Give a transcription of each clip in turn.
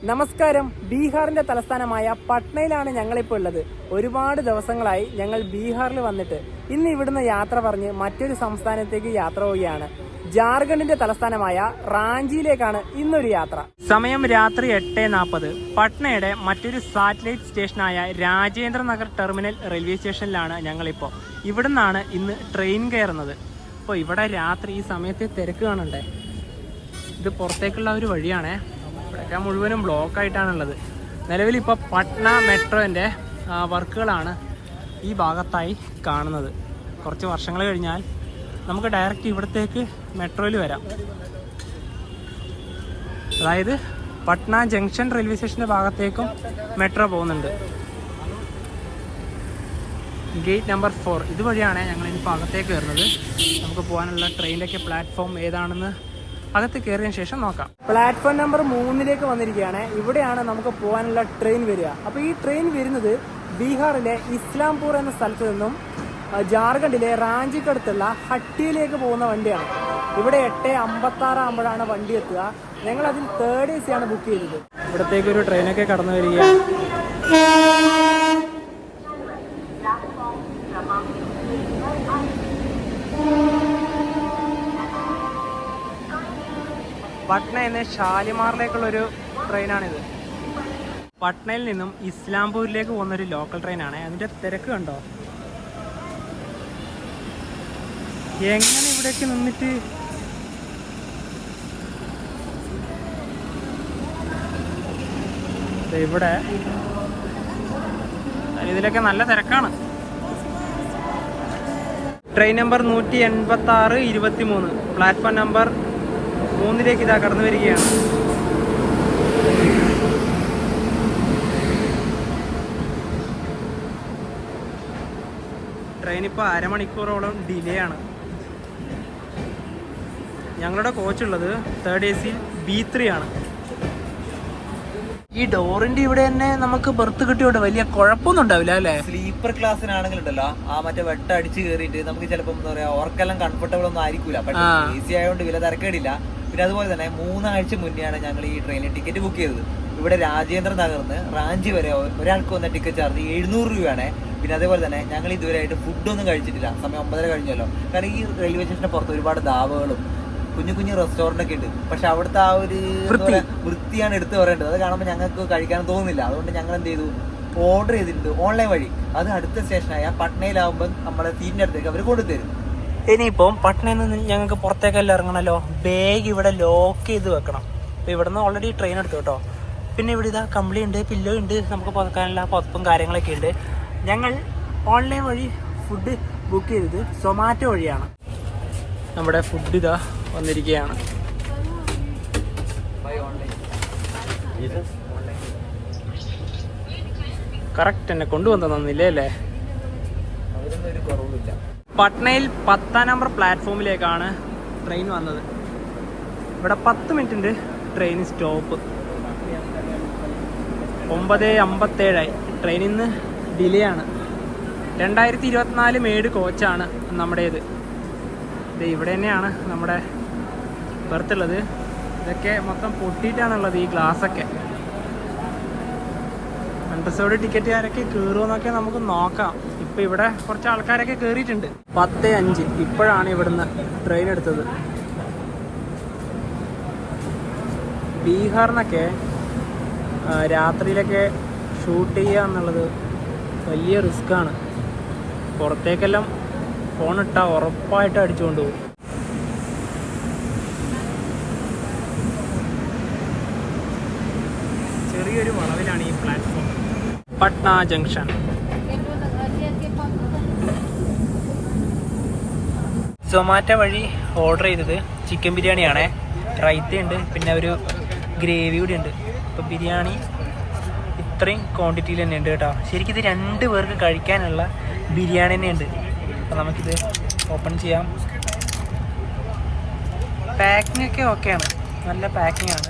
നമസ്കാരം. ബീഹാറിന്റെ തലസ്ഥാനമായ പട്നയിലാണ് ഞങ്ങളിപ്പോൾ ഉള്ളത്. ഒരുപാട് ദിവസങ്ങളായി ഞങ്ങൾ ബീഹാറിൽ വന്നിട്ട് ഇന്ന് ഇവിടുന്ന് യാത്ര പറഞ്ഞ് മറ്റൊരു സംസ്ഥാനത്തേക്ക് യാത്ര പോവുകയാണ്. ജാർഖണ്ഡിന്റെ തലസ്ഥാനമായ റാഞ്ചിയിലേക്കാണ് ഇന്നൊരു യാത്ര. സമയം രാത്രി 8:40. പട്നയുടെ മറ്റൊരു സാറ്റലൈറ്റ് സ്റ്റേഷനായ രാജേന്ദ്ര നഗർ ടെർമിനൽ റെയിൽവേ സ്റ്റേഷനിലാണ് ഞങ്ങളിപ്പോൾ. ഇവിടുന്നാണ് ഇന്ന് ട്രെയിൻ കയറുന്നത്. അപ്പോൾ ഇവിടെ രാത്രി ഈ സമയത്ത് തിരക്ക് കാണണ്ടേ. ഇത് പുറത്തേക്കുള്ള ഒരു വഴിയാണേ. ഇവിടെയൊക്കെ മുഴുവനും ബ്ലോക്കായിട്ടാണുള്ളത്. നിലവിൽ ഇപ്പോൾ പട്ന മെട്രോൻ്റെ വർക്കുകളാണ് ഈ ഭാഗത്തായി കാണുന്നത്. കുറച്ച് വർഷങ്ങൾ കഴിഞ്ഞാൽ നമുക്ക് ഡയറക്റ്റ് ഇവിടത്തേക്ക് മെട്രോയിൽ വരാം. അതായത് പട്ന ജംഗ്ഷൻ റെയിൽവേ സ്റ്റേഷൻ്റെ ഭാഗത്തേക്കും മെട്രോ പോകുന്നുണ്ട്. ഗേറ്റ് നമ്പർ 4 ഇതുവഴിയാണ് ഞങ്ങൾ ഇനിയിപ്പോൾ അകത്തേക്ക് കയറുന്നത്. നമുക്ക് പോകാനുള്ള ട്രെയിനിലേക്ക് പ്ലാറ്റ്ഫോം ഏതാണെന്ന് അകത്ത് കയറിയതിന് ശേഷം നോക്കാം. പ്ലാറ്റ്ഫോം നമ്പർ 3 വന്നിരിക്കുകയാണ്. ഇവിടെയാണ് നമുക്ക് പോകാനുള്ള ട്രെയിൻ വരിക. അപ്പോൾ ഈ ട്രെയിൻ വരുന്നത് ബീഹാറിലെ ഇസ്ലാംപൂർ എന്ന സ്ഥലത്ത് നിന്നും ജാർഖണ്ഡിലെ റാഞ്ചിക്കടുത്തുള്ള ഹട്ടിയിലേക്ക് പോകുന്ന വണ്ടിയാണ്. ഇവിടെ 8:56 ആകുമ്പോഴാണ് വണ്ടി എത്തുക. ഞങ്ങൾ അതിൽ 3rd AC ആണ് ബുക്ക് ചെയ്തത്. ഇവിടത്തേക്കൊരു ട്രെയിനൊക്കെ കടന്നു വരികയാണ്. പട്ന എന്ന ഷാലിമാറിലേക്കുള്ളൊരു ട്രെയിനാണിത്. പട്നയിൽ നിന്നും ഇസ്ലാംപൂരിലേക്ക് പോകുന്നൊരു ലോക്കൽ ട്രെയിനാണ്. അതിൻ്റെ തിരക്ക് കണ്ടോ. എങ്ങനെ ഇവിടേക്ക് നിന്നിട്ട് ഇവിടെ ഇതിലൊക്കെ നല്ല തിരക്കാണ്. ട്രെയിൻ നമ്പർ 186 23 പ്ലാറ്റ്ഫോം നമ്പർ 3 ഇതാ കടന്നു വരികയാണ്. ട്രെയിൻ ഇപ്പോൾ അരമണിക്കൂറോളം ഡിലേ ആണ്. ഞങ്ങളുടെ കോച്ചുള്ളത് 3rd AC B3 ആണ്. ഈ ഡോറിന്റെ ഇവിടെ തന്നെ നമുക്ക് ബർത്ത് കിട്ടിയോണ്ട് വലിയ കുഴപ്പമൊന്നും ഉണ്ടാവില്ല അല്ലേ. സ്ലീപ്പർ ക്ലാസ്സിനാണെങ്കിലുണ്ടല്ലോ ആ മറ്റേ വെട്ട അടിച്ച് കയറിയിട്ട് നമുക്ക് ചിലപ്പോൾ എന്താ പറയാ ഓർക്കെല്ലാം കംഫർട്ടബിൾ ഒന്നും ആയിരിക്കൂല. പക്ഷേ AC ആയതുകൊണ്ട് വില തിരക്കേടില്ല. പിന്നെ അതുപോലെ തന്നെ 3 ആഴ്ച മുന്നെയാണ് ഞങ്ങൾ ഈ ട്രെയിനിൽ ടിക്കറ്റ് ബുക്ക് ചെയ്തത്. ഇവിടെ രാജേന്ദ്ര നഗറിന്ന് റാഞ്ചി വരെ ഒരാൾക്ക് വന്ന ടിക്കറ്റ് ചാർജ് 700 രൂപയാണ്. പിന്നെ അതേപോലെ തന്നെ ഞങ്ങൾ ഇതുവരെയായിട്ട് ഫുഡൊന്നും കഴിച്ചിട്ടില്ല. സമയം 9:30 കഴിഞ്ഞല്ലോ. കാരണം ഈ റെയിൽവേ സ്റ്റേഷന്റെ പുറത്ത് ഒരുപാട് ധാബകളും കുഞ്ഞു കുഞ്ഞു റെസ്റ്റോറന്റ് ഒക്കെ ഉണ്ട്. പക്ഷെ അവിടുത്തെ ആ ഒരു വൃത്തിയാണ് എടുത്തു പറയേണ്ടത്. അത് കാണുമ്പോൾ ഞങ്ങൾക്ക് കഴിക്കാൻ തോന്നുന്നില്ല. അതുകൊണ്ട് ഞങ്ങൾ എന്ത് ചെയ്തു, ഓർഡർ ചെയ്തിട്ടുണ്ട് ഓൺലൈൻ വഴി. അത് അടുത്ത സ്റ്റേഷനായ പട്നയിലാവുമ്പോൾ നമ്മുടെ സീറ്റിന്റെ അടുത്തേക്ക് അവർ കൊണ്ടുതരും. ഇനിയിപ്പം പട്നയിൽ നിന്ന് ഞങ്ങൾക്ക് പുറത്തേക്കെല്ലാം ഇറങ്ങണമല്ലോ. ബാഗ് ഇവിടെ ലോക്ക് ചെയ്ത് വെക്കണം. അപ്പോൾ ഇവിടെ നിന്ന് ഓൾറെഡി ട്രെയിൻ എടുത്തു കേട്ടോ. പിന്നെ ഇവിടെ ഇതാ കമ്പിളി ഉണ്ട്, പില്ലോ ഉണ്ട്, നമുക്ക് പുതക്കാനുള്ള പുതപ്പും കാര്യങ്ങളൊക്കെ ഉണ്ട്. ഞങ്ങൾ ഓൺലൈൻ വഴി ഫുഡ് ബുക്ക് ചെയ്തത് സൊമാറ്റോ വഴിയാണ്. നമ്മുടെ ഫുഡ് ഇതാ വന്നിരിക്കുകയാണ്. കറക്റ്റ് എന്നെ കൊണ്ടുവന്നു തന്നില്ലേ അല്ലേ. പട്നയിൽ 10ാം നമ്പർ പ്ലാറ്റ്ഫോമിലേക്കാണ് ട്രെയിൻ വന്നത്. ഇവിടെ 10 മിനിറ്റിൻ്റെ ട്രെയിൻ സ്റ്റോപ്പ്. 9:57 ട്രെയിൻ ഇന്ന് ഡിലേ ആണ്. 2024 മേഡ് കോച്ചാണ് നമ്മുടേത്. ഇവിടെ തന്നെയാണ് നമ്മുടെ ബർത്തുള്ളത്. ഇതൊക്കെ മൊത്തം പൊട്ടിയിട്ടാണുള്ളത് ഈ ഗ്ലാസ്സൊക്കെ. അൺറിസർവ്ഡ് ടിക്കറ്റുകാരൊക്കെ കയറുമെന്നൊക്കെ നമുക്ക് നോക്കാം. ഇപ്പം ഇവിടെ കുറച്ച് ആൾക്കാരൊക്കെ കയറിയിട്ടുണ്ട്. 10:05 ഇപ്പോഴാണ് ഇവിടുന്ന് ട്രെയിൻ എടുത്തത്. ബീഹാറിനൊക്കെ രാത്രിയിലൊക്കെ ഷൂട്ട് ചെയ്യുക എന്നുള്ളത് വലിയ റിസ്ക്കാണ്. പുറത്തേക്കെല്ലാം ഫോണിട്ടാൽ ഉറപ്പായിട്ട് അടിച്ചു കൊണ്ടുപോകും. ചെറിയൊരു വളവിലാണ് ഈ പ്ലാറ്റ്ഫോം. പട്ന ജംഗ്ഷൻ. സൊമാറ്റോ വഴി ഓർഡർ ചെയ്തത് ചിക്കൻ ബിരിയാണിയാണേ. റൈത്തയുണ്ട്, പിന്നെ ഒരു ഗ്രേവി കൂടി ഉണ്ട്. ഇപ്പോൾ ബിരിയാണി ഇത്രയും ക്വാണ്ടിറ്റിയിൽ തന്നെ ഉണ്ട് കേട്ടോ. ശരിക്കും ഇത് 2 പേർക്ക് കഴിക്കാനുള്ള ബിരിയാണി തന്നെ ഉണ്ട്. അപ്പോൾ നമുക്കിത് ഓപ്പൺ ചെയ്യാം. പാക്കിംഗ് ഒക്കെ ഓക്കെയാണ്, നല്ല പാക്കിംഗ് ആണ്.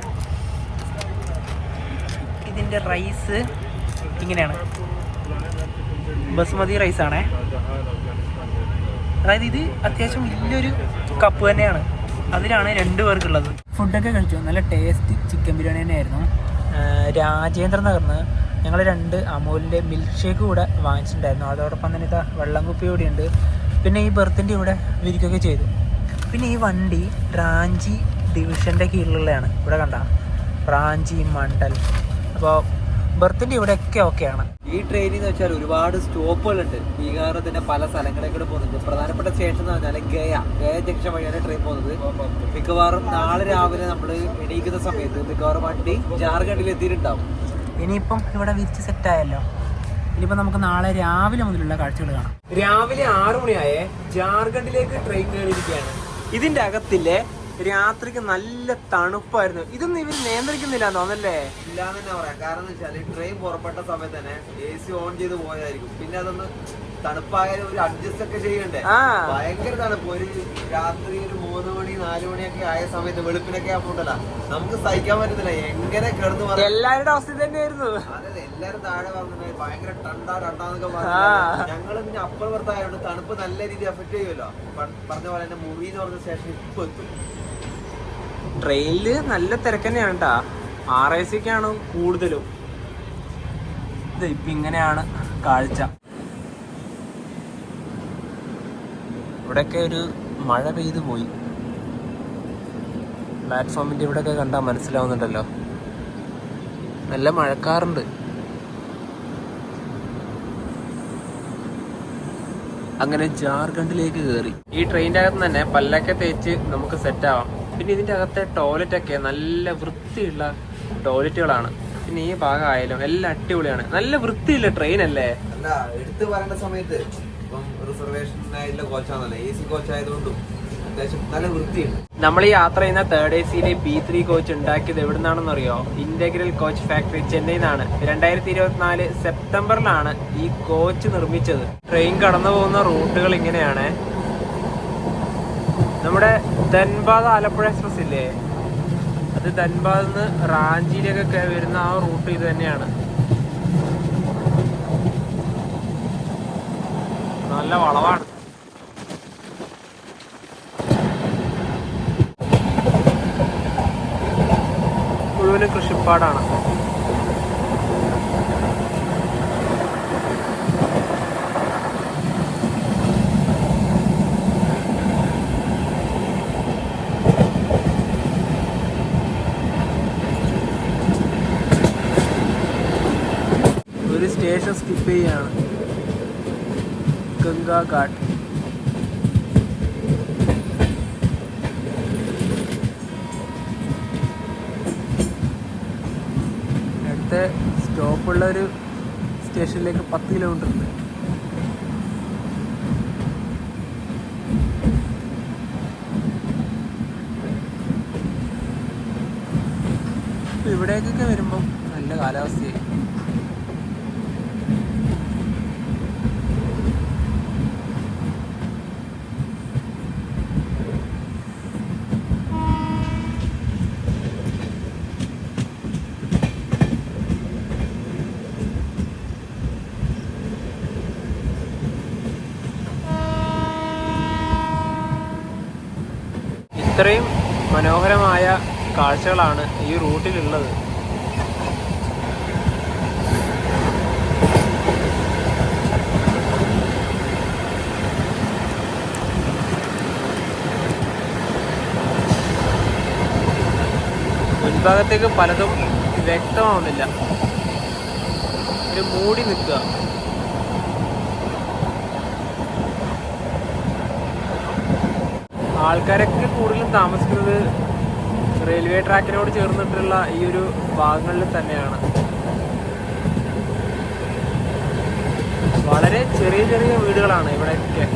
ഇതിൻ്റെ റൈസ് ഇങ്ങനെയാണ്, ബസുമതി റൈസാണേ. അതായത് ഇത് അത്യാവശ്യം വലിയൊരു കപ്പ് തന്നെയാണ്. അതിലാണ് 2 പേർക്കുള്ളത്. ഫുഡൊക്കെ കഴിച്ചു. നല്ല ടേസ്റ്റ് ചിക്കൻ ബിരിയാണി തന്നെയായിരുന്നു. രാജേന്ദ്ര നഗറിന് ഞങ്ങൾ 2 അമൂലിൻ്റെ മിൽക്ക് ഷേക്ക് കൂടെ വാങ്ങിച്ചിട്ടുണ്ടായിരുന്നു. അതോടൊപ്പം തന്നെ ഇതാ വെള്ളം കുപ്പി കൂടി ഉണ്ട്. പിന്നെ ഈ ബെർത്തിൻ്റെ ഇവിടെ വിരിക്കുകയൊക്കെ ചെയ്തു. പിന്നെ ഈ വണ്ടി റാഞ്ചി ഡിവിഷൻ്റെ കീഴിലുള്ളതാണ്. ഇവിടെ കണ്ട റാഞ്ചി മണ്ഡൽ. അപ്പോൾ ബെർത്തിൻ്റെ ഇവിടെയൊക്കെ ഓക്കെയാണ്. ഈ ട്രെയിനിൽ എന്ന് വെച്ചാൽ ഒരുപാട് സ്റ്റോപ്പുകളുണ്ട്. ബീഹാറിൽ തന്നെ പല സ്ഥലങ്ങളിലേക്കൂടെ പോകുന്നുണ്ട്. പ്രധാനപ്പെട്ട സ്റ്റേഷൻ എന്ന് പറഞ്ഞാൽ ഗയ ജംഗ്ഷൻ വഴിയാണ് ട്രെയിൻ പോകുന്നത്. മിക്കവാറും നാളെ രാവിലെ നമ്മൾ എണീക്കുന്ന സമയത്ത് മിക്കവാറും വണ്ടി ജാർഖണ്ഡിൽ എത്തിയിട്ടുണ്ടാവും. ഇനിയിപ്പം ഇവിടെ വിരിച്ച് സെറ്റായല്ലോ. ഇനിയിപ്പോൾ നമുക്ക് നാളെ രാവിലെ മുതലുള്ള കാഴ്ചകൾ കാണാം. രാവിലെ 6 മണിയായേ ജാർഖണ്ഡിലേക്ക് ട്രെയിൻ കയറിയിരിക്കുകയാണ്. ഇതിൻ്റെ അകത്തില്ലേ രാത്രിക്ക് നല്ല തണുപ്പായിരുന്നു. ഇതൊന്നും ഇവർ നിയന്ത്രിക്കുന്നില്ല തോന്നല്ലേ? ഇല്ലാന്ന് തന്നെ പറയാം. കാരണം എന്ന് വെച്ചാൽ ട്രെയിൻ പുറപ്പെട്ട സമയത്ത് തന്നെ AC ഓൺ ചെയ്ത് പോയതായിരിക്കും. പിന്നെ അതൊന്ന് തണുപ്പായാലും ഒരു അഡ്ജസ്റ്റ് ഒക്കെ ചെയ്യണ്ടേ. ഭയങ്കര തണുപ്പ്. ഒരു രാത്രി ഒരു 3 മണി 4 മണിയൊക്കെ ആയ സമയത്ത് വെളുപ്പിനൊക്കെ ആകുമ്പോണ്ടല്ല നമുക്ക് സഹിക്കാൻ പറ്റുന്നില്ല. എങ്ങനെ കിടന്നു പറഞ്ഞു എല്ലാവരുടെ അവസ്ഥ തന്നെയായിരുന്നു. അതെ, എല്ലാരും താഴെ പറഞ്ഞിട്ടുണ്ടായി ഭയങ്കര ടണ്ടാന്നൊക്കെ പറഞ്ഞു. ഞങ്ങള് പിന്നെ അപ്പുറത്തായതുകൊണ്ട് തണുപ്പ് നല്ല രീതിയിൽ എഫക്ട് ചെയ്യുമല്ലോ. പറഞ്ഞ പോലെ തന്നെ മുറി എന്ന് പറഞ്ഞ സ്റ്റേഷൻ ഇപ്പൊ എത്തും. ട്രെയിനില് നല്ല തിരക്ക് തന്നെയാണ് കേട്ടാ. RICക്കാണ് കൂടുതലും. ഇത് ഇപ്പം ഇങ്ങനെയാണ് കാഴ്ച. ഇവിടെയൊക്കെ ഒരു മഴ പെയ്തു പോയി. പ്ലാറ്റ്ഫോമിൻ്റെ ഇവിടെയൊക്കെ കണ്ടാൽ മനസ്സിലാവുന്നുണ്ടല്ലോ, നല്ല മഴക്കാറുണ്ട്. അങ്ങനെ ജാർഖണ്ഡിലേക്ക് കയറി. ഈ ട്രെയിനിൻ്റെ അകത്ത് തന്നെ പല്ലൊക്കെ തേച്ച് നമുക്ക് സെറ്റാവാം. പിന്നെ ഇതിൻ്റെ അകത്തെ ടോയ്ലറ്റൊക്കെ നല്ല വൃത്തിയുള്ള ടോയ്ലറ്റുകളാണ്. പിന്നെ ഈ ഭാഗമായാലും എല്ലാം അടിപൊളിയാണ്. നല്ല വൃത്തിയുള്ള ട്രെയിൻ അല്ലേ? അല്ല, എടുത്തു പറയേണ്ട സമയത്ത് ഇപ്പം റിസർവേഷനായിട്ടുള്ള കോച്ചാണല്ലോ, AC കോച്ചായതുകൊണ്ടും അത്യാവശ്യം നല്ല വൃത്തിയുണ്ട്. നമ്മൾ ഈ യാത്ര ചെയ്യുന്ന 3rd AC B3 കോച്ച് ഉണ്ടാക്കിയത് എവിടുന്നാണെന്ന് അറിയോ? ഇന്റഗ്രൽ കോച്ച് ഫാക്ടറി ചെന്നൈയിൽ നിന്നാണ്. 2024 സെപ്റ്റംബറിലാണ് ഈ കോച്ച് നിർമ്മിച്ചത്. ട്രെയിൻ കടന്നു പോകുന്ന റൂട്ടുകൾ ഇങ്ങനെയാണ്. നമ്മുടെ ധൻബാദ് ആലപ്പുഴ എക്സ്പ്രസ് ഇല്ലേ, അത് ധൻബാദിൽ നിന്ന് റാഞ്ചിയിലേക്കൊക്കെ വരുന്ന ആ റൂട്ട് ഇത് തന്നെയാണ്. നല്ല വളവാണ്. മുഴുവനും കൃഷിപ്പാടാണ്. ഒരു സ്റ്റേഷൻ സ്കിപ്പ് ചെയ്യാണ്, ഗംഗാഘാട്ട്. അടുത്ത സ്റ്റോപ്പുള്ള ഒരു സ്റ്റേഷനിലേക്ക് 10 കിലോമീറ്റർ ഉണ്ട്. ഇവിടേക്കൊക്കെ വരുമ്പം നല്ല കാലാവസ്ഥയായി. ഇത്രയും മനോഹരമായ കാഴ്ചകളാണ് ഈ റൂട്ടിലുള്ളത്. മുൻഭാഗത്തേക്ക് പലതും വ്യക്തമാവുന്നില്ല, ഒരു മൂടി നിൽക്കുക. ആൾക്കാരൊക്കെ കൂടുതലും താമസിക്കുന്നത് റെയിൽവേ ട്രാക്കിനോട് ചേർന്നിട്ടുള്ള ഈ ഒരു ഭാഗങ്ങളിൽ തന്നെയാണ്. വളരെ ചെറിയ ചെറിയ വീടുകളാണ് ഇവിടെയൊക്കെ.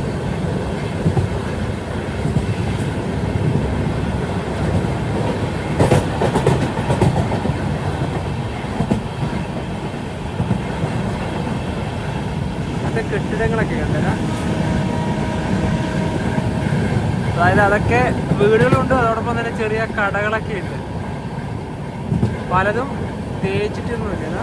കെട്ടിടങ്ങളൊക്കെ കണ്ടല്ല, അതായത് അതൊക്കെ വീടുകളുണ്ട്, അതോടൊപ്പം തന്നെ ചെറിയ കടകളൊക്കെ ഉണ്ട്. പലതും തേച്ചിട്ടൊന്നുമില്ല.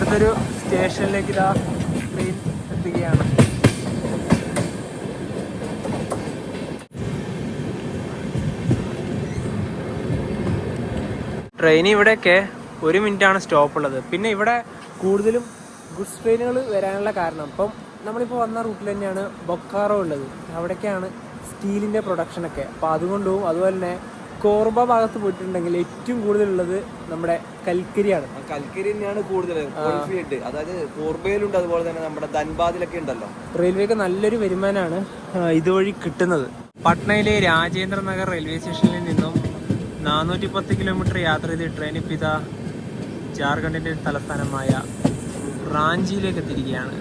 അടുത്തൊരു സ്റ്റേഷനിലേക്ക് ഇതാ ട്രെയിൻ എത്തുകയാണ്. ട്രെയിൻ ഇവിടെയൊക്കെ 1 മിനിറ്റാണ് സ്റ്റോപ്പ് ഉള്ളത്. പിന്നെ ഇവിടെ കൂടുതലും ഗുഡ്സ് ട്രെയിനുകൾ വരാനുള്ള കാരണം ഇപ്പം നമ്മളിപ്പോൾ വന്ന റൂട്ടിൽ തന്നെയാണ് ബൊക്കാറോ ഉള്ളത്. അവിടേക്കാണ് സ്റ്റീലിൻ്റെ പ്രൊഡക്ഷനൊക്കെ. അപ്പോൾ അതുകൊണ്ടും അതുപോലെ തന്നെ കോർബ ഭാഗത്ത് പോയിട്ടുണ്ടെങ്കിൽ ഏറ്റവും കൂടുതലുള്ളത് നമ്മുടെ കൽക്കരിയാണ്. കൽക്കരി തന്നെയാണ് കൂടുതൽ, അതായത് കോർബയിലുണ്ട്, അതുപോലെ തന്നെ നമ്മുടെ ധൻബാദിലൊക്കെ ഉണ്ടല്ലോ. റെയിൽവേക്ക് നല്ലൊരു വരുമാനമാണ് ഇതുവഴി കിട്ടുന്നത്. പട്നയിലെ രാജേന്ദ്ര നഗർ റെയിൽവേ സ്റ്റേഷനിൽ നിന്നും 410 കിലോമീറ്റർ യാത്ര ചെയ്ത് ട്രെയിൻ ഇപ്പോൾ ഇതാ ജാർഖണ്ഡിൻ്റെ തലസ്ഥാനമായ റാഞ്ചിയിലേക്ക് എത്തിയിരിക്കുകയാണ്.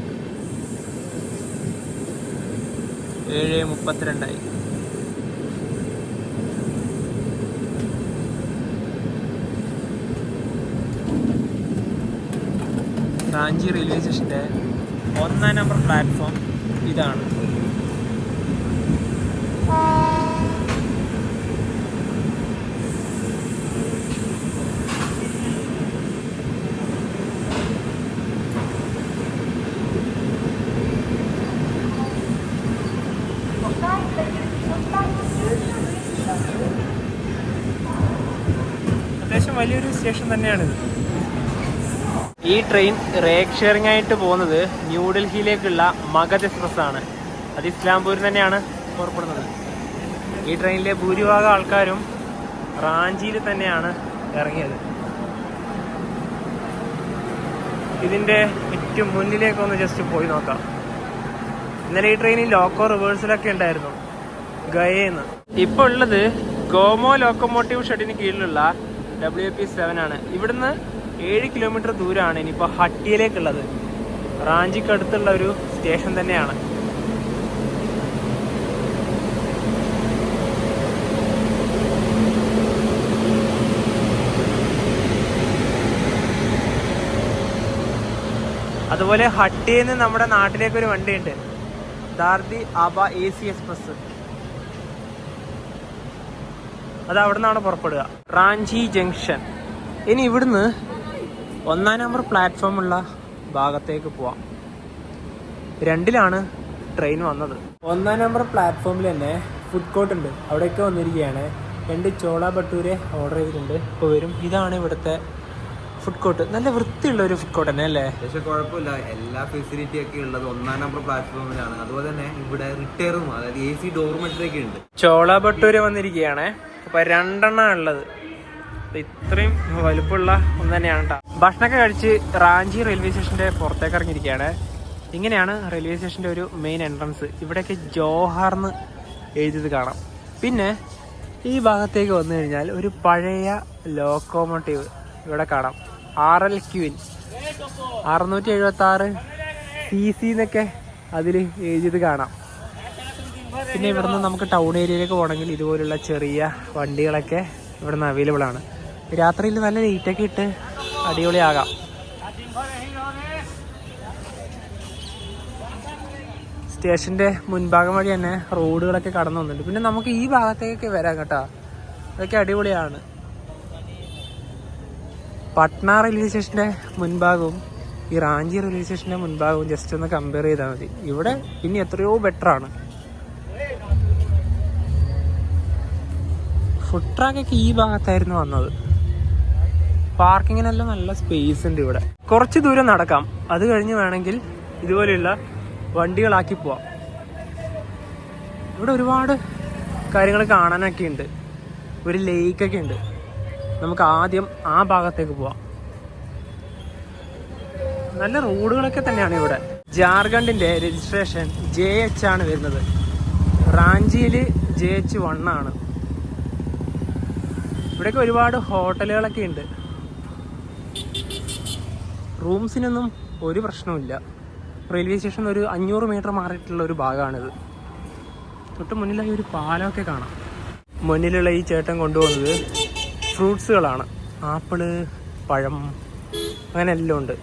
7:32 റാഞ്ചി റെയിൽവേ സ്റ്റേഷൻ്റെ 1-ാം നമ്പർ പ്ലാറ്റ്ഫോം ഇതാണ്. അത്യാവശ്യം വലിയൊരു സ്റ്റേഷൻ തന്നെയാണിത്. ഈ ട്രെയിൻ റേക്ക് ഷെയറിംഗ് ആയിട്ട് പോകുന്നത് ന്യൂഡൽഹിയിലേക്കുള്ള മഗധ് എക്സ്പ്രസ് ആണ്. അത് ഇസ്ലാംപൂരിൽ തന്നെയാണ് പുറപ്പെടുന്നത്. ഈ ട്രെയിനിലെ ഭൂരിഭാഗം ആൾക്കാരും റാഞ്ചിയിൽ തന്നെയാണ് ഇറങ്ങിയത്. ഇതിൻ്റെ ഏറ്റവും മുന്നിലേക്കൊന്ന് ജസ്റ്റ് പോയി നോക്കാം. ഇന്നലെ ഈ ട്രെയിനിൽ ലോക്കോ റിവേഴ്സലൊക്കെ ഉണ്ടായിരുന്നു ഗയേന്ന്. ഇപ്പോൾ ഉള്ളത് ഗോമോ ലോക്കോമോട്ടീവ് ഷെഡിന് കീഴിലുള്ള WP7 ആണ്. ഇവിടുന്ന് 7 കിലോമീറ്റർ ദൂരമാണ് ഇനിയിപ്പോൾ ഹട്ടിയയിലേക്കുള്ളത്. റാഞ്ചിക്ക് അടുത്തുള്ള ഒരു സ്റ്റേഷൻ തന്നെയാണ്. അതുപോലെ ഹട്ടിയിൽ നിന്ന് നമ്മുടെ നാട്ടിലേക്കൊരു വണ്ടിയുണ്ട്, ദാർദി ആബ AC എക്സ്പ്രസ്. അത് അവിടെ നിന്നാണ് പുറപ്പെടുക, റാഞ്ചി ജംഗ്ഷൻ. ഇനി ഇവിടുന്ന് 1-ാം നമ്പർ പ്ലാറ്റ്ഫോമുള്ള ഭാഗത്തേക്ക് പോവാം. 2-ലാണ് ട്രെയിൻ വന്നത്. 1-ാം നമ്പർ പ്ലാറ്റ്ഫോമിൽ തന്നെ ഫുഡ് കോർട്ട് ഉണ്ട്, അവിടേക്ക് വന്നിരിക്കുകയാണ്. 2 ചോള ഭട്ടൂരെ ഓർഡർ ചെയ്തിട്ടുണ്ട്, ഇപ്പോൾ വരും. ഇതാണ് ഇവിടുത്തെ ഫുഡ് കോർട്ട്. നല്ല വൃത്തിയുള്ള ഒരു ഫുഡ് കോർട്ട് തന്നെ അല്ലേ? പക്ഷെ കുഴപ്പമില്ല, എല്ലാ ഫെസിലിറ്റി ഒക്കെ ഉള്ളത് 1-ാം നമ്പർ പ്ലാറ്റ്ഫോമിലാണ്. അതുപോലെ തന്നെ ഇവിടെ റിട്ടയറും, അതായത് AC ഡോർമെട്രി ഒക്കെ ഉണ്ട്. ചോള ഭട്ടൂര വന്നിരിക്കുകയാണ്. അപ്പൊ 2 ഉള്ളത്. ഇത്രയും വലുപ്പമുള്ള ഒന്ന് തന്നെയാണ് കേട്ടോ. ഭക്ഷണമൊക്കെ കഴിച്ച് റാഞ്ചി റെയിൽവേ സ്റ്റേഷന്റെ പുറത്തേക്ക് ഇറങ്ങിയിരിക്കുകയാണ്. ഇങ്ങനെയാണ് റെയിൽവേ സ്റ്റേഷന്റെ ഒരു മെയിൻ എൻട്രൻസ്. ഇവിടെയൊക്കെ ജോഹാർന്ന് എഴുതിയത് കാണാം. പിന്നെ ഈ ഭാഗത്തേക്ക് വന്നു കഴിഞ്ഞാൽ ഒരു പഴയ ലോക്കോമോട്ടീവ് ഇവിടെ കാണാം. RL ക്യൂൻ 676 CC എന്നൊക്കെ അതിൽ എഴുതിയത് കാണാം. പിന്നെ ഇവിടുന്ന് നമുക്ക് ടൗൺ ഏരിയയിലേക്ക് പോകണമെങ്കിൽ ഇതുപോലുള്ള ചെറിയ വണ്ടികളൊക്കെ ഇവിടുന്ന് അവൈലബിൾ ആണ്. രാത്രിയിൽ നല്ല ലൈറ്റൊക്കെ ഇട്ട് അടിപൊളിയാകാം. സ്റ്റേഷൻ്റെ മുൻഭാഗം വഴി തന്നെ റോഡുകളൊക്കെ കടന്നു വന്നിട്ടുണ്ട്. പിന്നെ നമുക്ക് ഈ ഭാഗത്തേക്കൊക്കെ വരാം കേട്ടോ, അതൊക്കെ അടിപൊളിയാണ്. പട്ന റെയിൽവേ സ്റ്റേഷൻ്റെ മുൻഭാഗവും ഈ റാഞ്ചി റെയിൽവേ സ്റ്റേഷൻ്റെ മുൻഭാഗവും ജസ്റ്റ് ഒന്ന് കമ്പയർ ചെയ്താൽ മതി. ഇവിടെ ഇനി എത്രയോ ബെറ്ററാണ്. ഫുഡ് ട്രാക്കൊക്കെ ഈ ഭാഗത്തായിരുന്നു വന്നത്. പാർക്കിങ്ങിനെല്ലാം നല്ല സ്പേസ് ഉണ്ട് ഇവിടെ. കുറച്ച് ദൂരം നടക്കാം, അത് കഴിഞ്ഞ് വേണമെങ്കിൽ ഇതുപോലെയുള്ള വണ്ടികളാക്കി പോവാം. ഇവിടെ ഒരുപാട് കാര്യങ്ങൾ കാണാനൊക്കെ ഉണ്ട്. ഒരു ലേക്കൊക്കെ ഉണ്ട്. നമുക്ക് ആദ്യം ആ ഭാഗത്തേക്ക് പോവാം. നല്ല റോഡുകളൊക്കെ തന്നെയാണ് ഇവിടെ. ജാർഖണ്ഡിൻ്റെ രജിസ്ട്രേഷൻ JH ആണ് വരുന്നത്. റാഞ്ചിയിൽ JH1 ആണ്. ഇവിടെയൊക്കെ ഒരുപാട് ഹോട്ടലുകളൊക്കെ ഉണ്ട്. റൂംസിനൊന്നും ഒരു പ്രശ്നവുമില്ല. റെയിൽവേ സ്റ്റേഷൻ ഒരു 500 മീറ്റർ മാറിയിട്ടുള്ള ഒരു ഭാഗമാണിത്. തൊട്ട് മുന്നിലായി ഒരു പാലമൊക്കെ കാണാം. മുന്നിലുള്ള ഈ ചേട്ടൻ കൊണ്ടുപോകുന്നത് ഫ്രൂട്ട്സുകളാണ്. ആപ്പിള്, പഴം, അങ്ങനെ എല്ലാം ഉണ്ട്.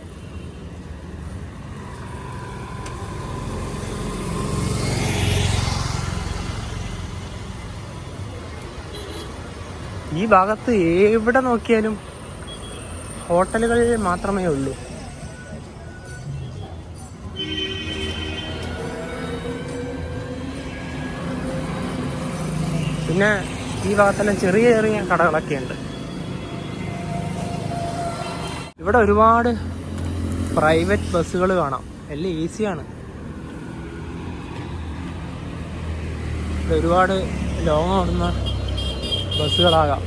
ഈ ഭാഗത്ത് എവിടെ നോക്കിയാലും ഹോട്ടലുകൾ മാത്രമേ ഉള്ളൂ. പിന്നെ ഈ ഭാഗത്തെല്ലാം ചെറിയ ചെറിയ കടകളൊക്കെ ഉണ്ട്. ഇവിടെ ഒരുപാട് പ്രൈവറ്റ് ബസ്സുകൾ കാണാം, എല്ലാം ഈസിയാണ്. ഇവിടെ ഒരുപാട് ലോങ് ഓടുന്ന ബസ്സുകളാകാം.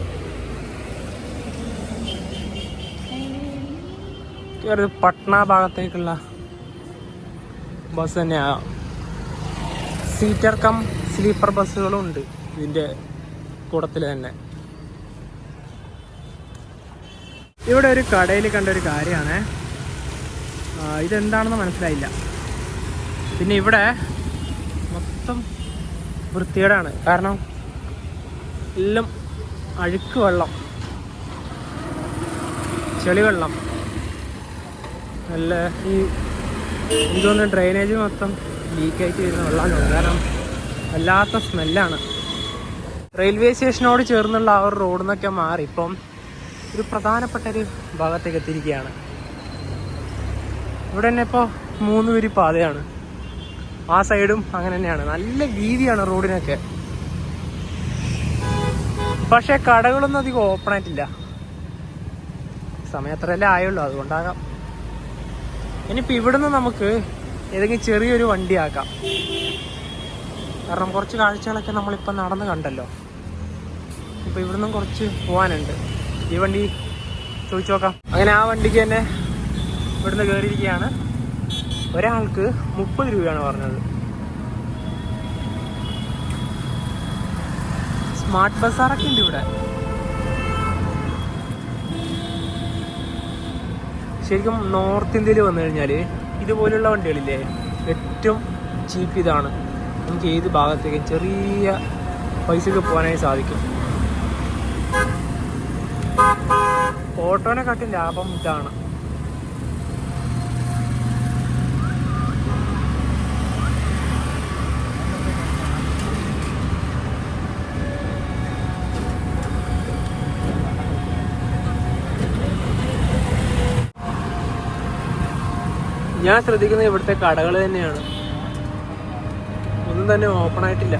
ഒരു പട്ന ഭാഗത്തേക്കുള്ള ബസ് തന്നെയാകാം. സീറ്റർ കം സ്ലീപ്പർ ബസ്സുകളും ഉണ്ട് ഇതിൻ്റെ കൂട്ടത്തിൽ തന്നെ. ഇവിടെ ഒരു കടയിൽ കണ്ടൊരു കാര്യമാണ്, ഇതെന്താണെന്ന് മനസ്സിലായില്ല. പിന്നെ ഇവിടെ മൊത്തം വൃത്തികേടാണ്, കാരണം എല്ലാം അഴുക്ക് വെള്ളം, ചെളിവെള്ളം, നല്ല ഈ ഇതൊന്ന് ഡ്രെയിനേജ് മൊത്തം ലീക്കായിട്ട് വരുന്ന വെള്ളമാണ്, കാരണം വല്ലാത്ത സ്മെല്ലാണ്. റെയിൽവേ സ്റ്റേഷനോട് ചേർന്നുള്ള ആ ഒരു റോഡിൽ നിന്നൊക്കെ മാറി ഇപ്പം ഒരു പ്രധാനപ്പെട്ടൊരു ഭാഗത്തേക്ക് എത്തിയിരിക്കുകയാണ്. ഇവിടെ തന്നെ ഇപ്പോൾ 3 വരി പാതയാണ്, ആ സൈഡും അങ്ങനെ തന്നെയാണ്. നല്ല വീതിയാണ് റോഡിനൊക്കെ, പക്ഷേ കടകളൊന്നും അധികം ഓപ്പൺ ആയിട്ടില്ല. സമയത്രല്ലേ ആയുള്ളൂ, അതുകൊണ്ടാകാം. ഇനിയിപ്പോൾ ഇവിടുന്ന് നമുക്ക് ഏതെങ്കിലും ചെറിയൊരു വണ്ടി ആക്കാം, കാരണം കുറച്ച് കാഴ്ചകളൊക്കെ നമ്മളിപ്പോൾ നടന്ന് കണ്ടല്ലോ. ഇപ്പോൾ ഇവിടുന്ന് കുറച്ച് പോകാനുണ്ട്. ഈ വണ്ടി ചോദിച്ചു നോക്കാം. അങ്ങനെ ആ വണ്ടിക്ക് തന്നെ ഇവിടുന്ന് കയറിയിരിക്കുകയാണ്. ഒരാൾക്ക് 30 രൂപയാണ് പറഞ്ഞത്. സ്മാർട്ട് ബസ്സാറൊക്കെ ഉണ്ട് ഇവിടെ. ശരിക്കും നോർത്ത് ഇന്ത്യയിൽ വന്നു കഴിഞ്ഞാൽ ഇതുപോലുള്ള വണ്ടികളില്ലേ, ഏറ്റവും ചീപ്പ് ഇതാണ്. നമുക്ക് ഏത് ഭാഗത്തേക്കും ചെറിയ പൈസക്ക് പോകാനായി സാധിക്കും. ഓട്ടോനെക്കാട്ടും ലാഭം ഇതാണ്. ഞാൻ ശ്രദ്ധിക്കുന്നത് ഇവിടുത്തെ കടകൾ തന്നെയാണ്, ഒന്നും തന്നെ ഓപ്പൺ ആയിട്ടില്ല.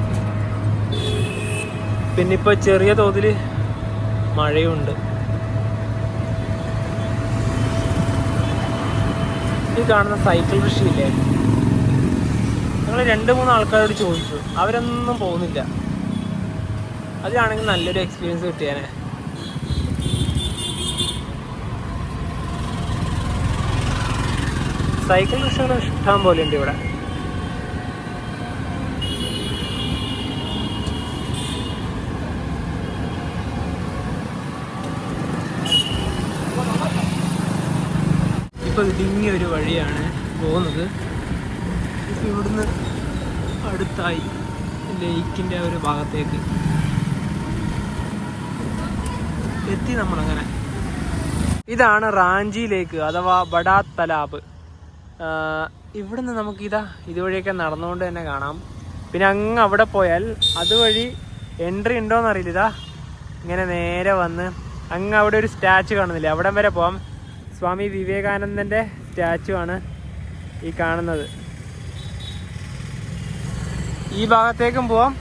പിന്നെ ഇപ്പോൾ ചെറിയ തോതിൽ മഴയുണ്ട്. ഈ കാണുന്ന സൈക്കിൾ കൃഷിയില്ലേ, ഞങ്ങൾ 2-3 ആൾക്കാരോട് ചോദിച്ചു, അവരൊന്നും പോകുന്നില്ല. അതിലാണെങ്കിൽ നല്ലൊരു എക്സ്പീരിയൻസ് കിട്ടിയാനെ. സൈക്കിൾ കൃഷികൾ ഇഷ്ടം പോലെ ഉണ്ട് ഇവിടെ. ഇപ്പോൾ ഇടുങ്ങിയ ഒരു വഴിയാണ് പോകുന്നത്. ഇപ്പം ഇവിടുന്ന് അടുത്തായി ലേക്കിൻ്റെ ഒരു ഭാഗത്തേക്ക് എത്തി നമ്മളങ്ങനെ. ഇതാണ് റാഞ്ചി ലേക്ക് അഥവാ ബഡാ തലാബ്. ഇവിടുന്ന് നമുക്കിതാ ഇതുവഴിയൊക്കെ നടന്നുകൊണ്ട് തന്നെ കാണാം. പിന്നെ അങ്ങ് അവിടെ പോയാൽ അതുവഴി എൻട്രി ഉണ്ടോയെന്ന് അറിയില്ല. ഇതാ ഇങ്ങനെ നേരെ വന്ന് അങ്ങ് അവിടെ ഒരു സ്റ്റാച്ചു കാണുന്നില്ല, അവിടം വരെ പോകാം. സ്വാമി വിവേകാനന്ദൻ്റെ സ്റ്റാച്ചു ആണ് ഈ കാണുന്നത്. ഈ ഭാഗത്തേക്കും പോവാം,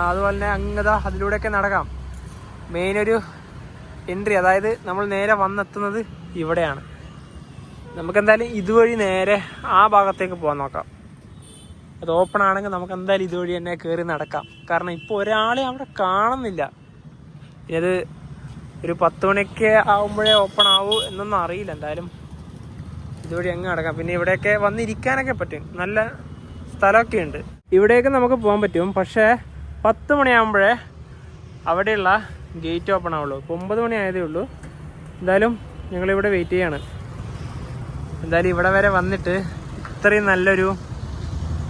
അതുപോലെ തന്നെ അങ്ങതാ അതിലൂടെയൊക്കെ നടക്കാം. മെയിനൊരു എൻട്രി, അതായത് നമ്മൾ നേരെ വന്നെത്തുന്നത് ഇവിടെയാണ്. നമുക്കെന്തായാലും ഇതുവഴി നേരെ ആ ഭാഗത്തേക്ക് പോകാൻ നോക്കാം. അത് ഓപ്പൺ ആണെങ്കിൽ നമുക്ക് എന്തായാലും ഇതുവഴി തന്നെ കയറി നടക്കാം. കാരണം ഇപ്പോൾ ഒരാളെ അവിടെ കാണുന്നില്ല. ഇത് ഒരു 10 മണിയൊക്കെ ആകുമ്പോഴേ ഓപ്പൺ ആവൂ എന്നൊന്നും അറിയില്ല. എന്തായാലും ഇതുവഴി അങ്ങ് നടക്കാം. പിന്നെ ഇവിടെയൊക്കെ വന്നിരിക്കാനൊക്കെ പറ്റും, നല്ല സ്ഥലമൊക്കെ ഉണ്ട്. ഇവിടെയൊക്കെ നമുക്ക് പോകാൻ പറ്റും, പക്ഷേ 10 മണിയാകുമ്പോഴേ അവിടെയുള്ള ഗേറ്റ് ഓപ്പൺ ആവുള്ളൂ. ഇപ്പോൾ 9 മണി ആയതേ ഉള്ളൂ. എന്തായാലും ഞങ്ങളിവിടെ വെയിറ്റ് ചെയ്യാണ്. എന്തായാലും ഇവിടെ വരെ വന്നിട്ട് ഇത്രയും നല്ലൊരു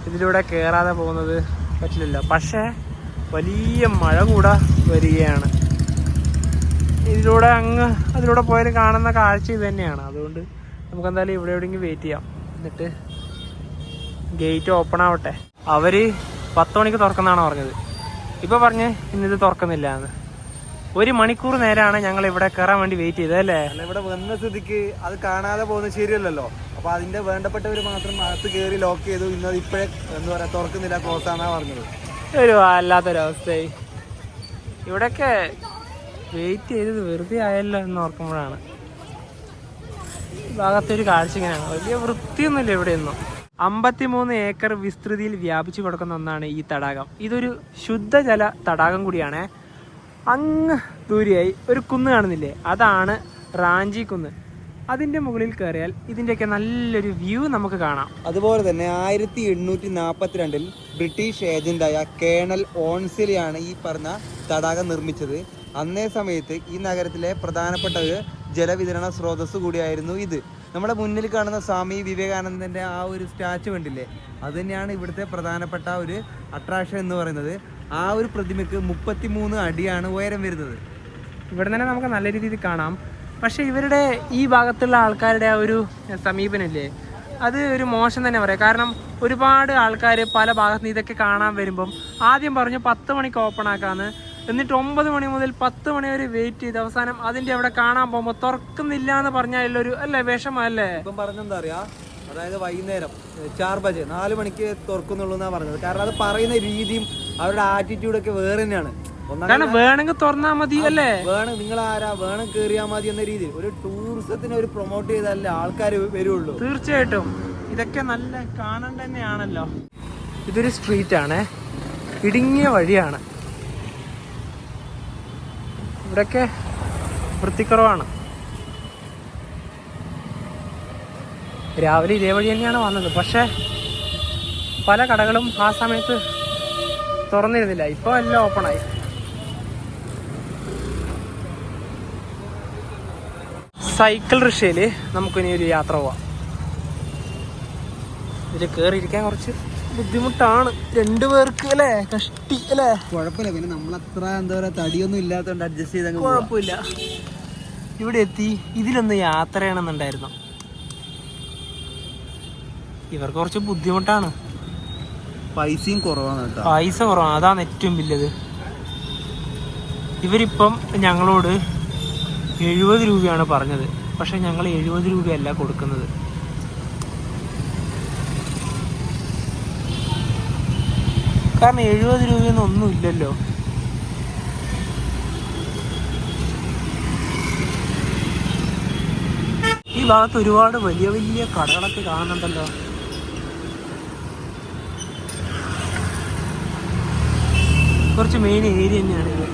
ഇതിലൂടെ കയറാതെ പോകുന്നത് പറ്റില്ലല്ലോ. പക്ഷേ വലിയ മഴ കൂടെ വരികയാണ്. ഇതിലൂടെ അങ്ങ് അതിലൂടെ പോയാൽ കാണുന്ന കാഴ്ച ഇത് തന്നെയാണ്. അതുകൊണ്ട് നമുക്കെന്തായാലും ഇവിടെ എവിടെയെങ്കിലും വെയിറ്റ് ചെയ്യാം. എന്നിട്ട് ഗേറ്റ് ഓപ്പൺ ആവട്ടെ. അവർ 10 മണിക്ക് തുറക്കുന്നതാണ് പറഞ്ഞത്. ഇപ്പോൾ പറഞ്ഞ് ഇന്നിത് തുറക്കുന്നില്ല എന്ന്. 1 മണിക്കൂർ നേരമാണ് ഞങ്ങൾ ഇവിടെ കയറാൻ വേണ്ടി വെയിറ്റ് ചെയ്തത് അല്ലേ. ഇവിടെ വന്ന സ്ഥിതിക്ക് അത് കാണാതെ പോകുന്നത് ശരിയല്ലല്ലോ. അപ്പൊ അതിന്റെ വേണ്ടപ്പെട്ടവർ മാത്രം അകത്ത് കയറി ലോക്ക് ചെയ്തു. ഇന്നത് ഇപ്പോഴേ എന്താ പറയാ തുറക്കുന്നില്ല, ക്ലോസ് ആണെന്നാ പറഞ്ഞത്. ഒരു വല്ലാത്തൊരവസ്ഥയായി. ഇവിടെയൊക്കെ വെയിറ്റ് ചെയ്തത് വെറുതെ ആയല്ലോ എന്ന് ഓർക്കുമ്പോഴാണ് ഈ ഭാഗത്തെ ഒരു കാഴ്ച ഇങ്ങനെയാണ്. വലിയ വൃത്തിയൊന്നുമില്ല ഇവിടെയൊന്നും. 53 ഏക്കർ വിസ്തൃതിയിൽ വ്യാപിച്ചു കിടക്കുന്ന ഒന്നാണ് ഈ തടാകം. ഇതൊരു ശുദ്ധജല തടാകം കൂടിയാണ്. അങ്ങ് ദൂരെയായി ഒരു കുന്ന് കാണുന്നില്ലേ, അതാണ് റാഞ്ചി കുന്ന്. അതിൻ്റെ മുകളിൽ കയറിയാൽ ഇതിൻ്റെയൊക്കെ നല്ലൊരു വ്യൂ നമുക്ക് കാണാം. അതുപോലെ തന്നെ 1842 ബ്രിട്ടീഷ് ഏജന്റായ കേണൽ ഓൺസിലിയാണ് ഈ പറഞ്ഞ തടാകം നിർമ്മിച്ചത്. അന്നേ സമയത്ത് ഈ നഗരത്തിലെ പ്രധാനപ്പെട്ട ഒരു ജലവിതരണ സ്രോതസ് കൂടിയായിരുന്നു ഇത്. നമ്മുടെ മുന്നിൽ കാണുന്ന സ്വാമി വിവേകാനന്ദൻ്റെ ആ ഒരു സ്റ്റാച്ചു കണ്ടില്ലേ, അത് തന്നെയാണ് ഇവിടുത്തെ പ്രധാനപ്പെട്ട ഒരു അട്രാക്ഷൻ എന്ന് പറയുന്നത്. ആ ഒരു പ്രതിമയ്ക്ക് 33 അടിയാണ് ഉയരം വരുന്നത്. ഇവിടെ തന്നെ നമുക്ക് നല്ല രീതിയിൽ കാണാം. പക്ഷേ ഇവരുടെ ഈ ഭാഗത്തുള്ള ആൾക്കാരുടെ ആ ഒരു സമീപനമില്ലേ, അത് ഒരു മോശം തന്നെ പറയാം. കാരണം ഒരുപാട് ആൾക്കാർ പല ഭാഗത്ത് നിന്ന് ഇതൊക്കെ കാണാൻ വരുമ്പം ആദ്യം പറഞ്ഞു 10 മണിക്ക് ഓപ്പൺ ആക്കാമെന്ന്, എന്നിട്ട് 9 മണി മുതൽ 10 മണി വരെ വെയിറ്റ് ചെയ്ത് അവസാനം അതിൻ്റെ അവിടെ കാണാൻ പോകുമ്പോൾ തുറക്കുന്നില്ല എന്ന് പറഞ്ഞാലൊരു അല്ലേ വിഷമല്ലേ. ഇപ്പം പറഞ്ഞെന്താ അറിയാ, അതായത് വൈകുന്നേരം 4 ബജെ 4 മണിക്ക് തുറക്കുന്നുള്ളൂ എന്നാണ് പറഞ്ഞത്. കാരണം അത് പറയുന്ന രീതിയും അവരുടെ ആറ്റിറ്റ്യൂഡൊക്കെ വേറെ തന്നെയാണ്. കാരണം വേണമെങ്കിൽ തുറന്നാൽ മതി അല്ലേ, വേണം നിങ്ങൾ ആരാ വേണം കേറിയാൽ മതി എന്ന രീതിയിൽ ഒരു ടൂറിസത്തിനെ ഒരു പ്രൊമോട്ട് ചെയ്താലേ ആൾക്കാർ വരുള്ളൂ. തീർച്ചയായിട്ടും ഇതൊക്കെ നല്ല കാണേണ്ട തന്നെയാണല്ലോ. ഇതൊരു സ്ട്രീറ്റ് ആണ്, ഇടുങ്ങിയ വഴിയാണ്. ഇവിടെയൊക്കെ വൃത്തിക്കുറവാണ്. രാവിലെ ഇതേ വഴി തന്നെയാണ് വന്നത്, പക്ഷേ പല കടകളും ആ സമയത്ത് തുറന്നിരുന്നില്ല. ഇപ്പോൾ എല്ലാം ഓപ്പണായി. സൈക്കിൾ റിക്ഷയിൽ നമുക്കിനി ഒരു യാത്ര പോവാം. ഇതിൽ കയറിയിരിക്കാൻ കുറച്ച് ബുദ്ധിമുട്ടാണ് 2 പേർക്ക് അല്ലേ, കഷ്ടി അല്ലേ. കുഴപ്പമില്ല, പിന്നെ നമ്മളത്ര എന്താ പറയുക തടിയൊന്നും ഇല്ലാത്തതുകൊണ്ട് അഡ്ജസ്റ്റ് ചെയ്ത് കുഴപ്പമില്ല. ഇവിടെ എത്തി ഇതിലൊന്ന് യാത്ര ചെയ്യണമെന്നുണ്ടായിരുന്നു. ഇവർക്ക് കുറച്ച് ബുദ്ധിമുട്ടാണ്, പൈസയും കുറവാണ് കേട്ടോ. പൈസ കുറവാണ്, അതാണ് ഏറ്റവും വലിയത്. ഇവരിപ്പം ഞങ്ങളോട് 70 രൂപയാണ് പറഞ്ഞത്, പക്ഷെ ഞങ്ങൾ 70 രൂപയല്ല കൊടുക്കുന്നത്. കാരണം 70 രൂപയൊന്നും ഒന്നുമില്ലല്ലോ. ഈ ഭാഗത്ത് ഒരുപാട് വലിയ വലിയ കടകളൊക്കെ കാണുന്നുണ്ടല്ലോ. കുറച്ച് മെയിൻ ഏരിയ തന്നെയാണ് ഇത്.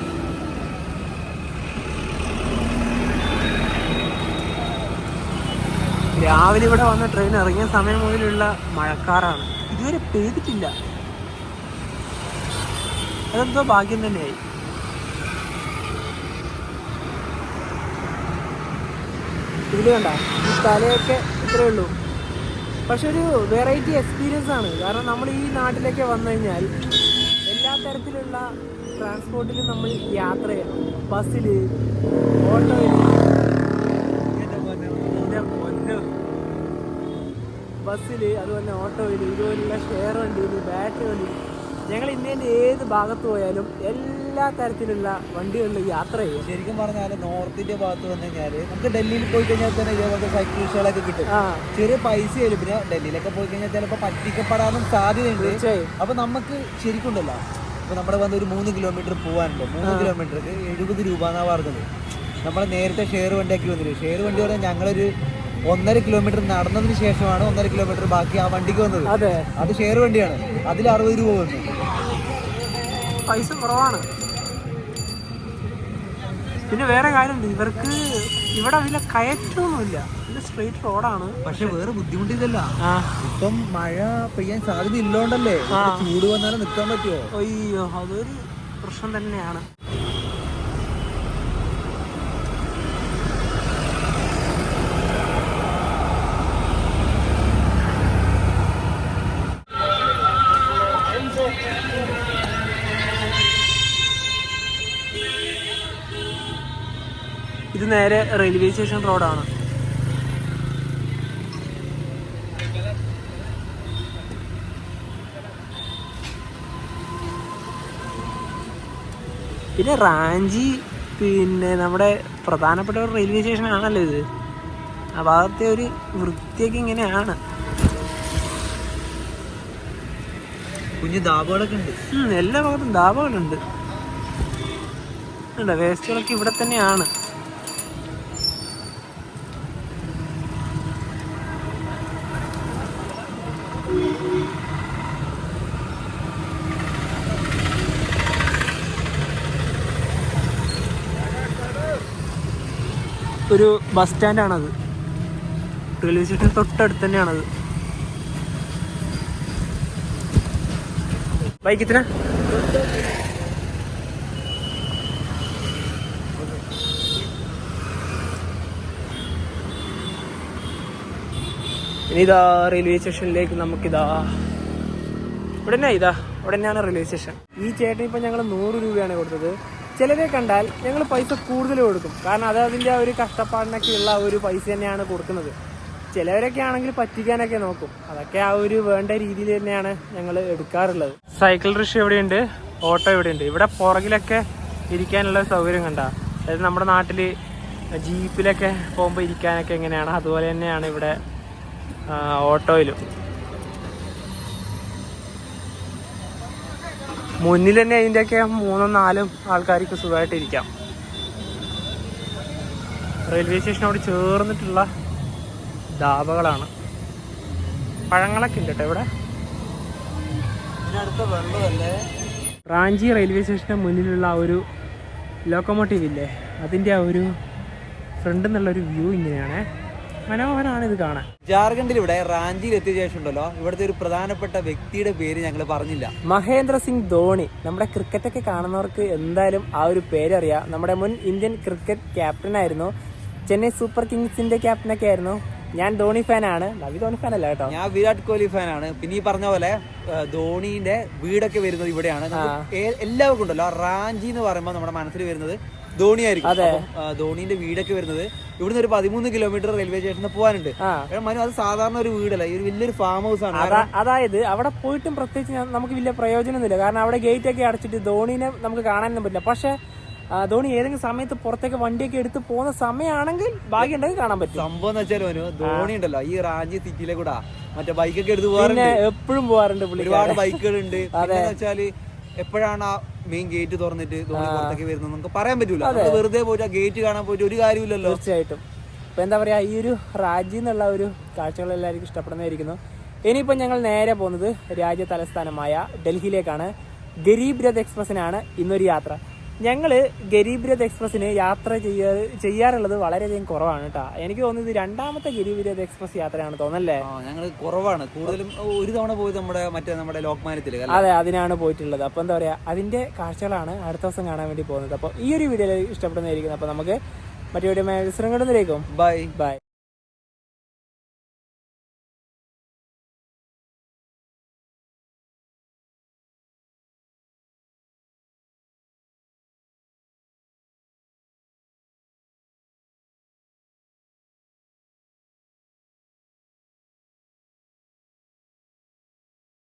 രാവിലെ ഇവിടെ വന്ന ട്രെയിൻ ഇറങ്ങിയ സമയം മുതലുള്ള മഴക്കാറാണ്, ഇതുവരെ പെയ്തിട്ടില്ല. അതെന്തോ ഭാഗ്യം തന്നെയായി. ഇതിൽ കണ്ട ഈ തലയൊക്കെ ഇത്രയേ ഉള്ളൂ, പക്ഷെ ഒരു വെറൈറ്റി എക്സ്പീരിയൻസ് ആണ്. കാരണം നമ്മൾ ഈ നാട്ടിലേക്ക് വന്നു കഴിഞ്ഞാൽ എല്ലാ തരത്തിലുള്ള ട്രാൻസ്പോർട്ടിലും നമ്മൾ യാത്ര ചെയ്യണം. ബസ്സിൽ, ഓട്ടോയിൽ, അതുപോലെ ഓട്ടോയിൽ, ഇതുപോലുള്ള ഷെയർ വണ്ടിയിൽ, ബാറ്ററി വണ്ടിയിൽ, ഞങ്ങൾ ഇന്ത്യൻ്റെ ഏത് ഭാഗത്ത് പോയാലും എല്ലാ തരത്തിലുള്ള വണ്ടികളിൽ യാത്ര ചെയ്യും. ശരിക്കും പറഞ്ഞാൽ നോർത്ത് ഇന്ത്യ ഭാഗത്ത് വന്നു കഴിഞ്ഞാൽ നമുക്ക് ഡൽഹിയിൽ പോയി കഴിഞ്ഞാൽ തന്നെ ഇതേപോലത്തെ സൈക്കിൾ റിക്ഷകളൊക്കെ കിട്ടും. ചെറിയ പൈസ ആയാലും. പിന്നെ ഡൽഹിയിലൊക്കെ പോയി കഴിഞ്ഞാൽ ചിലപ്പോൾ പറ്റിക്കപ്പെടാനും സാധ്യതയുണ്ട്. അപ്പൊ നമുക്ക് ശരിക്കും ഉണ്ടല്ലോ, ഇപ്പൊ നമ്മുടെ വന്ന് ഒരു 3 കിലോമീറ്റർ പോകാനുണ്ടോ, 3 കിലോമീറ്റർക്ക് 70 രൂപ എന്നാണ് പറഞ്ഞത്. നമ്മൾ നേരത്തെ ഷെയർ വണ്ടിയാക്കി വന്നില്ല. ഷെയർ വണ്ടി പറഞ്ഞാൽ ഞങ്ങളൊരു 1.5 കിലോമീറ്റർ നടന്നതിന് ശേഷമാണ് 1.5 കിലോമീറ്റർ ബാക്കി ആ വണ്ടിക്ക് വന്നത്. അത് ഷെയർ വണ്ടിയാണ്, അതിൽ 60 രൂപ വന്നു. പൈസ കുറവാണ്. പിന്നെ വേറെ കാര്യമുണ്ട്, ഇവർക്ക് ഇവിടെ വലിയ കയറ്റമൊന്നുമില്ല, ഇത് സ്ട്രെയിറ്റ് റോഡാണ്. പക്ഷെ വേറെ ബുദ്ധിമുട്ടില്ലല്ല, ഇപ്പം മഴ പെയ്യാൻ സാധ്യത ഇല്ലോണ്ടല്ലേ, ചൂട് വന്നാലും നിൽക്കാൻ പറ്റുമോ? അയ്യോ, അതൊരു പ്രശ്നം തന്നെയാണ്. ഇത് നേരെ റെയിൽവേ സ്റ്റേഷൻ റോഡാണ്. പിന്നെ റാഞ്ചി പിന്നെ നമ്മുടെ പ്രധാനപ്പെട്ട ഒരു റെയിൽവേ സ്റ്റേഷൻ ആണല്ലോ ഇത്. ആ ഭാഗത്തെ ഒരു വൃത്തിയൊക്കെ ഇങ്ങനെയാണ്. കുഞ്ഞു ധാബകളൊക്കെ ഉണ്ട്, എല്ലാ ഭാഗത്തും ധാബകളുണ്ട്. വേസ്റ്റുകളൊക്കെ ഇവിടെ തന്നെയാണ്. ഒരു ബസ് സ്റ്റാൻഡാണത്, റെയിൽവേ സ്റ്റേഷൻ തൊട്ടടുത്ത് തന്നെയാണത്. ബൈക്കിന് ഇനി ഇതാ റെയിൽവേ സ്റ്റേഷനിലേക്ക് നമുക്കിതാ ഇവിടെ തന്നെ ഇവിടെ തന്നെയാണ് റെയിൽവേ സ്റ്റേഷൻ. ഈ ചേട്ടൻ ഇപ്പം ഞങ്ങൾ 100 രൂപയാണ് കൊടുത്തത്. ചിലരെ കണ്ടാൽ ഞങ്ങൾ പൈസ കൂടുതൽ കൊടുക്കും, കാരണം അത് അതിൻ്റെ ആ ഒരു കഷ്ടപ്പാടിനൊക്കെ ഉള്ള ഒരു പൈസ തന്നെയാണ് കൊടുക്കുന്നത്. ചിലവരൊക്കെ ആണെങ്കിൽ പറ്റിക്കാനൊക്കെ നോക്കും. അതൊക്കെ ആ ഒരു വേണ്ട രീതിയിൽ തന്നെയാണ് ഞങ്ങൾ എടുക്കാറുള്ളത്. സൈക്കിൾ റിക്ഷ എവിടെയുണ്ട്, ഓട്ടോ എവിടെയുണ്ട്. ഇവിടെ പുറകിലൊക്കെ ഇരിക്കാനുള്ള സൗകര്യം കണ്ട, അതായത് നമ്മുടെ നാട്ടിൽ ജീപ്പിലൊക്കെ പോകുമ്പോൾ ഇരിക്കാനൊക്കെ എങ്ങനെയാണ് അതുപോലെ തന്നെയാണ് ഇവിടെ ഓട്ടോയിലും. മുന്നിൽ തന്നെ അതിൻ്റെയൊക്കെ 3-4 ആൾക്കാർക്ക് സുഖമായിട്ട് ഇരിക്കാം. റെയിൽവേ സ്റ്റേഷനോട് ചേർന്നിട്ടുള്ള ധാബകളാണ്. പഴങ്ങളൊക്കെ ഉണ്ട് കേട്ടോ ഇവിടെ. ഇതിനടുത്ത വെള്ളമല്ലേ. റാഞ്ചി റെയിൽവേ സ്റ്റേഷന് മുന്നിലുള്ള ആ ഒരു ലോക്കോമോട്ടീവ് ഇല്ലേ, അതിൻ്റെ ആ ഒരു ഫ്രണ്ട് നിന്നുള്ളൊരു വ്യൂ ഇങ്ങനെയാണ്. മനോഹരമാണ് ഇത് കാണാൻ. ജാർഖണ്ഡിൽ ഇവിടെ റാഞ്ചിയിൽ എത്തിയ ശേഷം ഉണ്ടല്ലോ, ഇവിടുത്തെ ഒരു പ്രധാനപ്പെട്ട വ്യക്തിയുടെ പേര് ഞങ്ങൾ പറഞ്ഞില്ല. മഹേന്ദ്ര സിംഗ് ധോണി. നമ്മുടെ ക്രിക്കറ്റൊക്കെ കാണുന്നവർക്ക് എന്തായാലും ആ ഒരു പേരറിയാം. നമ്മുടെ മുൻ ഇന്ത്യൻ ക്രിക്കറ്റ് ക്യാപ്റ്റനായിരുന്നു. ചെന്നൈ സൂപ്പർ കിങ്സിന്റെ ക്യാപ്റ്റനൊക്കെ ആയിരുന്നു. ഞാൻ ധോണി ഫാനാണ്. നവി ധോണി ഫാൻ അല്ല കേട്ടോ, ഞാൻ വിരാട് കോഹ്ലി ഫാനാണ്. പിന്നെ ഈ പറഞ്ഞ പോലെ ധോണിന്റെ വീടൊക്കെ വരുന്നത് ഇവിടെയാണ്. എല്ലാവർക്കും ഉണ്ടല്ലോ റാഞ്ചി എന്ന് പറയുമ്പോൾ നമ്മുടെ മനസ്സിൽ വരുന്നത് ധോണിയായിരിക്കും. ധോണിന്റെ വീടൊക്കെ വരുന്നത് ഇവിടുന്ന് ഒരു 13 കിലോമീറ്റർ റെയിൽവേ സ്റ്റേഷനിൽ പോകാനുണ്ട്. മനു, അത് സാധാരണ ഒരു വീടല്ല, ഈ ഒരു വലിയൊരു ഫാം ഹൗസ് ആണ്. അതായത് അവിടെ പോയിട്ടും പ്രത്യേകിച്ച് നമുക്ക് വലിയ പ്രയോജനമൊന്നുമില്ല, കാരണം അവിടെ ഗേറ്റ് ഒക്കെ അടച്ചിട്ട് ധോണിനെ നമുക്ക് കാണാനൊന്നും പറ്റില്ല. പക്ഷെ ധോണി ഏതെങ്കിലും സമയത്ത് പുറത്തേക്ക് വണ്ടിയൊക്കെ എടുത്ത് പോകുന്ന സമയമാണെങ്കിൽ ഭാഗ്യം ഉണ്ടെങ്കിൽ കാണാൻ പറ്റും. സംഭവം എന്ന് വെച്ചാൽ മനു, ധോണി ഉണ്ടല്ലോ ഈ റാഞ്ചി സിറ്റിയിലെ കൂടെ മറ്റേ ബൈക്കൊക്കെ എടുത്ത് പോകാറുണ്ട്. എപ്പോഴും പോകാറുണ്ട്, ഒരുപാട് ബൈക്കുകളുണ്ട്. അതെന്ന് വെച്ചാല് എപ്പോഴാണ് ആ മെയിൻ ഗേറ്റ് തുറന്നിട്ട് ധോണി പുറത്തേക്ക് വരുന്നത് നമുക്ക് പറയാൻ പറ്റൂല. വെറുതെ പോയിട്ട് ആ ഗേറ്റ് കാണാൻ പോയിട്ട് ഒരു കാര്യമില്ലല്ലോ. തീർച്ചയായിട്ടും. അപ്പൊ എന്താ പറയാ, ഈ ഒരു റാഞ്ചി എന്നുള്ള ഒരു കാഴ്ചകൾ എല്ലാവർക്കും ഇഷ്ടപ്പെടുന്നതായിരിക്കുന്നു. ഇനിയിപ്പോൾ ഞങ്ങൾ നേരെ പോകുന്നത് രാജ്യ തലസ്ഥാനമായ ഡൽഹിയിലേക്കാണ്. ഗരീബ് രഥ് എക്സ്പ്രസിനാണ് ഇന്നൊരു യാത്ര. ഞങ്ങൾ ഗരീബ് രഥ് എക്സ്പ്രസിന് യാത്ര ചെയ്യാറുള്ളത് വളരെയധികം കുറവാണ് കേട്ടോ. എനിക്ക് തോന്നുന്നത് രണ്ടാമത്തെ ഗരീബ് രഥ് എക്സ്പ്രസ് യാത്രയാണ് തോന്നല്ലേ. ഞങ്ങൾ കുറവാണ്, കൂടുതലും ഒരു തവണ പോയത് നമ്മുടെ ലോക്മാന്യത്തിൽ. അതെ, അതിനാണ് പോയിട്ടുള്ളത്. അപ്പോൾ എന്താ പറയാ, അതിന്റെ കാഴ്ചകളാണ് അടുത്ത ദിവസം കാണാൻ വേണ്ടി പോകുന്നത്. അപ്പോൾ ഈ ഒരു വീഡിയോ ഇഷ്ടപ്പെടുന്നതായിരിക്കും. അപ്പോൾ നമുക്ക് മറ്റേ വീഡിയോ ബൈ ബൈ.